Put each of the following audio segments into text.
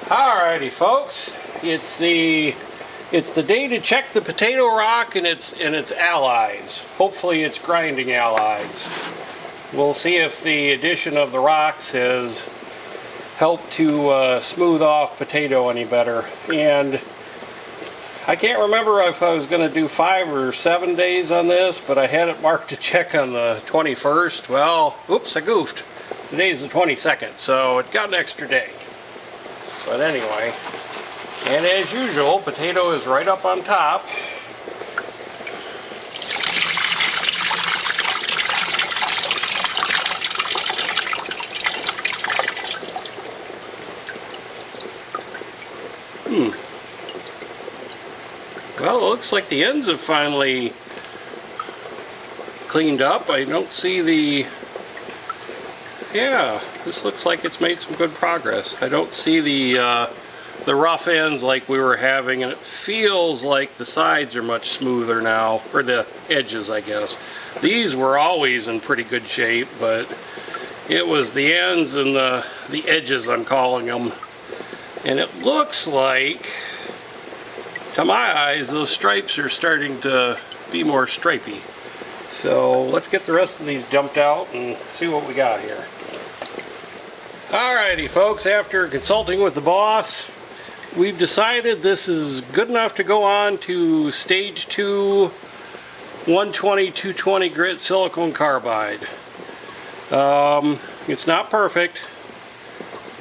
Alrighty, folks, it's the day to check the potato rock and its allies. Hopefully it's grinding allies. We'll see if the addition of the rocks has helped to smooth off potato any better. And I can't remember if I was going to do 5 or 7 days on this, but I had it marked to check on the 21st. Well, oops, I goofed. Today's the 22nd, so it got an extra day. But anyway, and as usual, potato is right up on top. Well, it looks like the ends have finally cleaned up. I don't see the... Yeah, this looks like it's made some good progress. I don't see the rough ends like we were having, and it feels like the sides are much smoother now, or the edges, I guess. These were always in pretty good shape, but it was the ends and the edges, I'm calling them. And it looks like, to my eyes, those stripes are starting to be more stripy. So let's get the rest of these dumped out and see what we got here. Alrighty, folks, after consulting with the boss, we've decided this is good enough to go on to stage 2 120-220 grit silicone carbide. It's not perfect,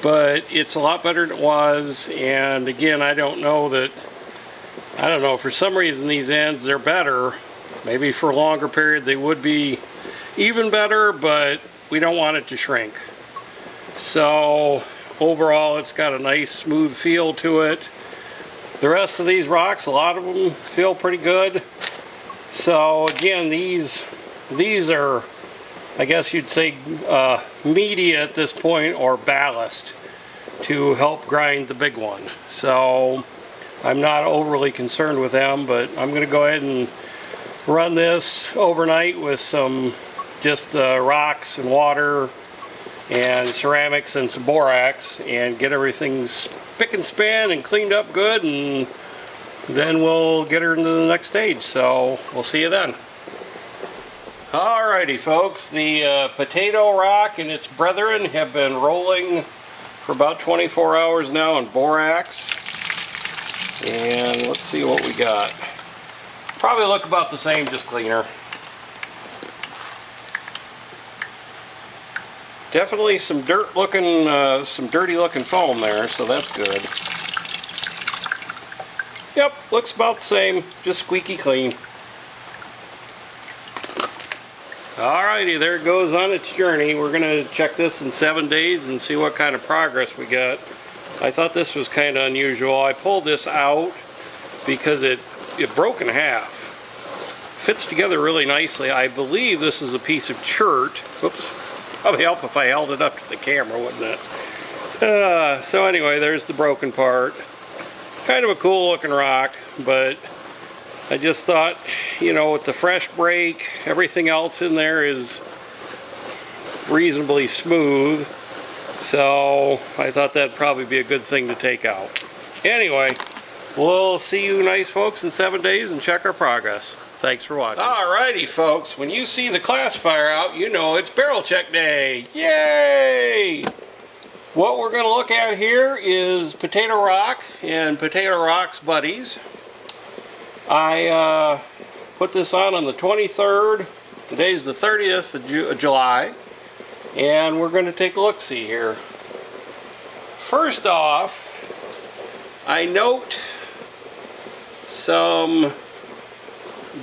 but it's a lot better than it was. And again, I don't know, for some reason these ends, they're better. Maybe for a longer period they would be even better, but we don't want it to shrink. So overall it's got a nice smooth feel to it. The rest of these rocks, a lot of them feel pretty good. So again, these are, I guess you'd say, media at this point, or ballast to help grind the big one. So I'm not overly concerned with them, but I'm going to go ahead and run this overnight with just the rocks and water and ceramics and some borax, and get everything spick and span and cleaned up good, and then we'll get her into the next stage. So we'll see you then. Alrighty, folks, the potato rock and its brethren have been rolling for about 24 hours now in borax, and let's see what we got. Probably look about the same, just cleaner. Definitely some dirty looking foam there, so that's good. Yep, looks about the same, just squeaky clean. Alrighty, there it goes on its journey. We're gonna check this in 7 days and see what kind of progress we got. I thought this was kind of unusual. I pulled this out because it broke in half. Fits together really nicely. I believe this is a piece of chert. Whoops. Probably help if I held it up to the camera, wouldn't it? So anyway, there's the broken part. Kind of a cool looking rock, but I just thought, you know, with the fresh break, everything else in there is reasonably smooth. So I thought that'd probably be a good thing to take out. Anyway, we'll see you nice folks in 7 days and check our progress. Thanks for watching. Alrighty, folks, when you see the classifier out, you know it's barrel check day. Yay! What we're going to look at here is Potato Rock and Potato Rock's buddies. I put this on the 23rd. Today's the 30th of July. And we're going to take a look-see here. First off, I note some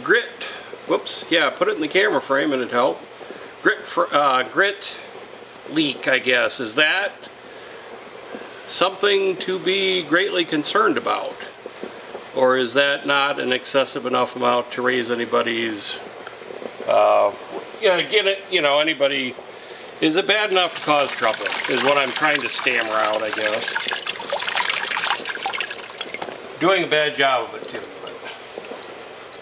grit, whoops, yeah, put it in the camera frame and it'd help. Grit leak, I guess. Is that something to be greatly concerned about? Or is that not an excessive enough amount to raise anybody's, anybody, is it bad enough to cause trouble, is what I'm trying to stammer out, I guess. Doing a bad job of it too.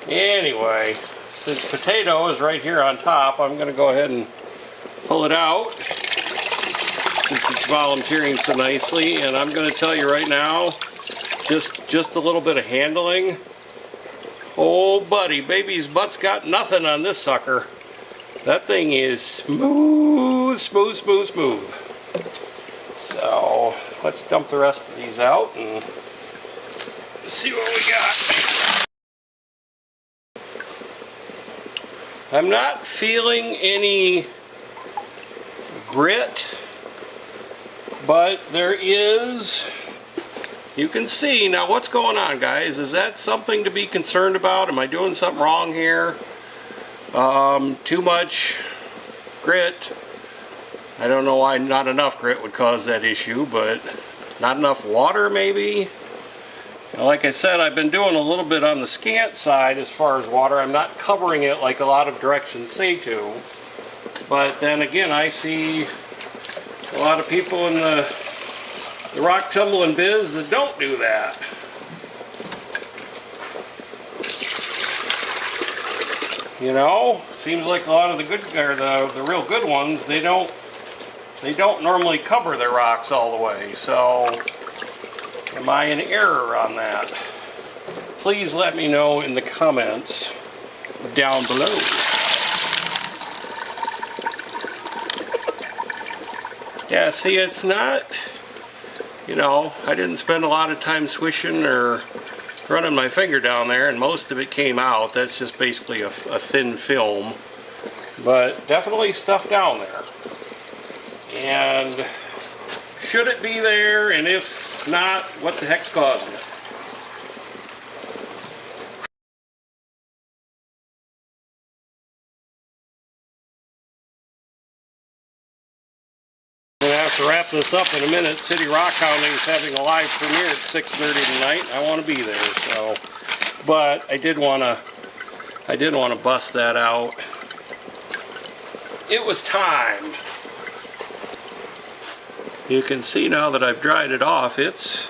Anyway, since potato is right here on top, I'm going to go ahead and pull it out, since it's volunteering so nicely, and I'm going to tell you right now, just a little bit of handling. Oh buddy, baby's butt's got nothing on this sucker. That thing is smooth, smooth, smooth, smooth. So let's dump the rest of these out and see what we got. I'm not feeling any grit, but there is, you can see. Now what's going on, guys? Is that something to be concerned about? Am I doing something wrong here? Too much grit. I don't know why not enough grit would cause that issue, but not enough water maybe? Now, like I said, I've been doing a little bit on the scant side as far as water. I'm not covering it like a lot of directions say to. But then again, I see a lot of people in the rock tumbling biz that don't do that. You know, seems like a lot of the good, or the real good ones, they don't normally cover their rocks all the way. So, am I in error on that? Please let me know in the comments down below. Yeah, see, it's not, you know, I didn't spend a lot of time swishing or running my finger down there, and most of it came out. That's just basically a thin film, but definitely stuff down there. And should it be there? And if not, what the heck's causing it? I'm going to have to wrap this up in a minute. City Rock Hounding is having a live premiere at 6:30 tonight. I want to be there, so. But I did want to bust that out. It was time. You can see now that I've dried it off, it's,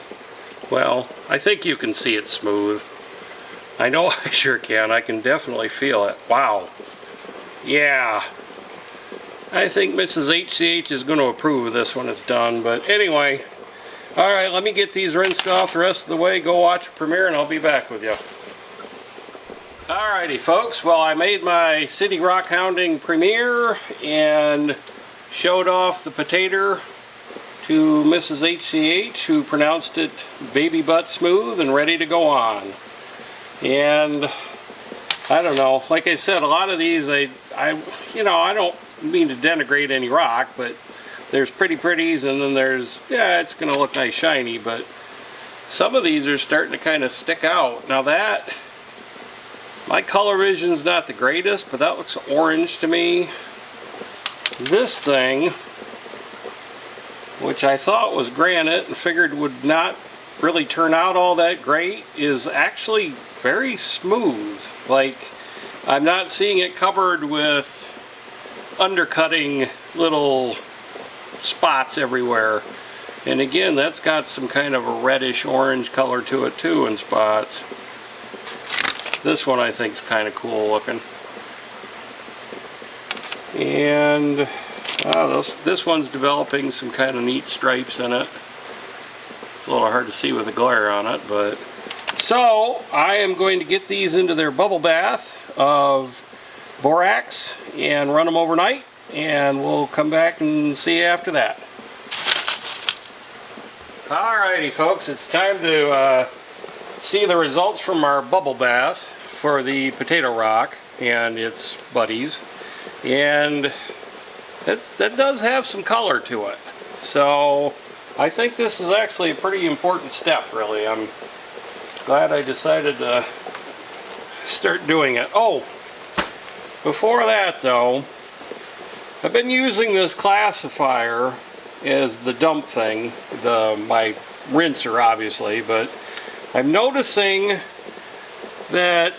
well, I think you can see it's smooth. I know I sure can. I can definitely feel it. Wow. Yeah. I think Mrs. HCH is going to approve of this when it's done. But anyway, alright, let me get these rinsed off the rest of the way, go watch the premiere, and I'll be back with you. Alrighty, folks. Well, I made my City Rock Hounding premiere and showed off the potato to Mrs. HCH, who pronounced it baby butt smooth and ready to go on. And I don't know, like I said, a lot of these, I don't mean to denigrate any rock, but there's pretty pretties, and then there's, yeah, it's gonna look nice shiny, but some of these are starting to kind of stick out. Now that, my color vision's not the greatest, but that looks orange to me. This thing, which I thought was granite and figured would not really turn out all that great, is actually very smooth. Like, I'm not seeing it covered with undercutting little spots everywhere. And again, that's got some kind of a reddish orange color to it too in spots. This one I think is kind of cool looking. And this one's developing some kind of neat stripes in it. It's a little hard to see with the glare on it, but so I am going to get these into their bubble bath of borax and run them overnight, and we'll come back and see you after that. Alrighty, folks, it's time to see the results from our bubble bath for the potato rock and its buddies, and that does have some color to it. So I think this is actually a pretty important step, really. I'm glad I decided to start doing it. Oh, before that though, I've been using this classifier as the dump thing, my rinser obviously, but I'm noticing that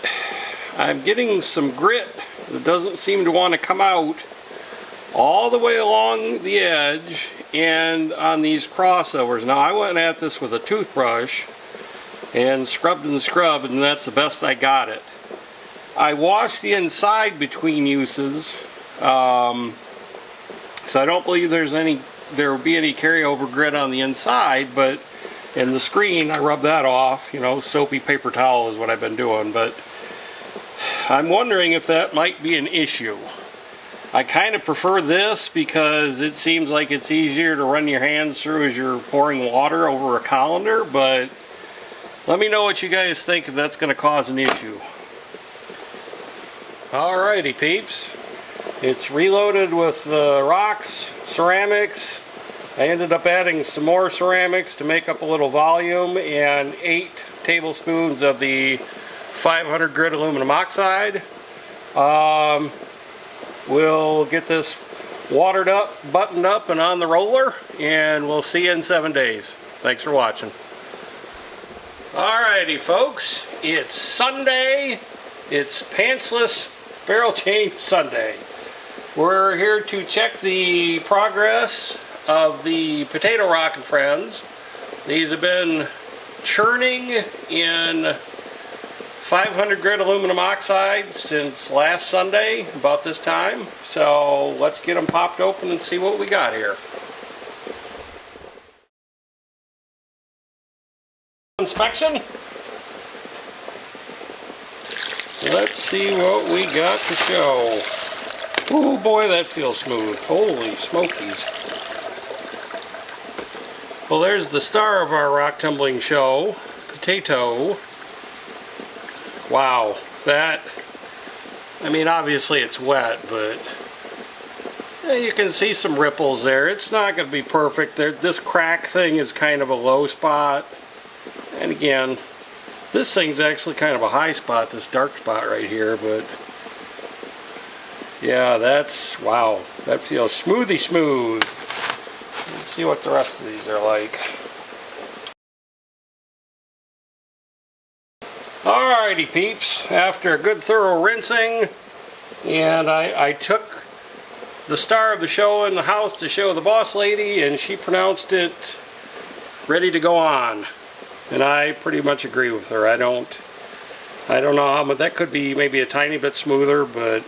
I'm getting some grit that doesn't seem to want to come out all the way along the edge and on these crossovers. Now I went at this with a toothbrush and scrubbed, and that's the best I got it. I washed the inside between uses, so I don't believe there's any there would be any carryover grit on the inside, but in the screen I rub that off. You know, soapy paper towel is what I've been doing, but I'm wondering if that might be an issue. I kind of prefer this because it seems like it's easier to run your hands through as you're pouring water over a colander, but let me know what you guys think if that's going to cause an issue. Alrighty peeps, it's reloaded with rocks, ceramics. I ended up adding some more ceramics to make up a little volume, and 8 tablespoons of the 500 grit aluminum oxide. We'll get this watered up, buttoned up, and on the roller, and we'll see you in 7 days. Thanks for watching. Alrighty folks, it's Sunday. It's Pantsless Barrel Change Sunday. We're here to check the progress of the Potato Rockin' Friends. These have been churning in 500 grit aluminum oxide since last Sunday, about this time. So let's get them popped open and see what we got here. Inspection. Let's see what we got to show. Oh boy, that feels smooth. Holy smokies. Well, there's the star of our rock tumbling show, Potato. Wow, that, I mean, obviously it's wet, but you can see some ripples there. It's not going to be perfect. This crack thing is kind of a low spot. And again, this thing's actually kind of a high spot, this dark spot right here, but yeah, that's, wow, that feels smoothie smooth. Let's see what the rest of these are like. Alrighty peeps, after a good thorough rinsing, and I took the star of the show in the house to show the boss lady, and she pronounced it ready to go on. And I pretty much agree with her. I don't know how much, that could be maybe a tiny bit smoother, but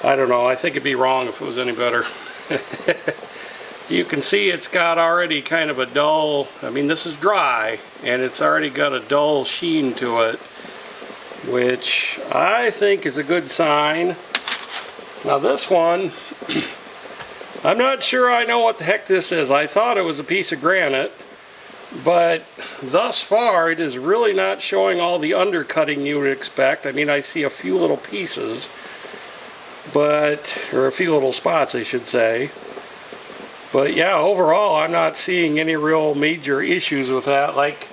I don't know. I think it'd be wrong if it was any better. You can see it's got already kind of a dull, I mean this is dry, and it's already got a dull sheen to it, which I think is a good sign. Now this one, I'm not sure I know what the heck this is. I thought it was a piece of granite, but thus far it is really not showing all the undercutting you would expect. I mean, I see a few little pieces, but, or a few little spots I should say. But yeah, overall I'm not seeing any real major issues with that. Like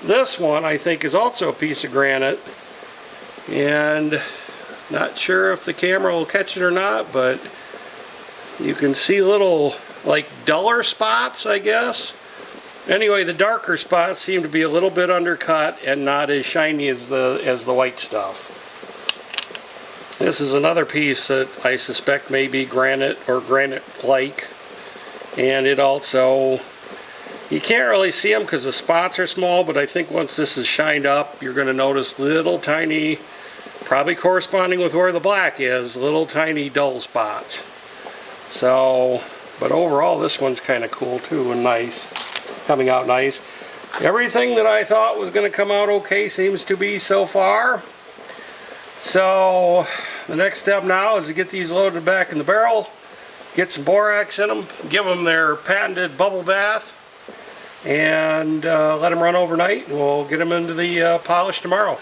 this one I think is also a piece of granite, and not sure if the camera will catch it or not, but you can see little like duller spots, I guess. Anyway, the darker spots seem to be a little bit undercut and not as shiny as the white stuff. This is another piece that I suspect may be granite or granite-like. And it also, you can't really see them because the spots are small, but I think once this is shined up, you're going to notice little tiny, probably corresponding with where the black is, little tiny dull spots. So, but overall this one's kind of cool too and nice, coming out nice. Everything that I thought was going to come out okay seems to be so far. So, the next step now is to get these loaded back in the barrel. Get some borax in them, give them their patented bubble bath, and let them run overnight, and we'll get them into the polish tomorrow.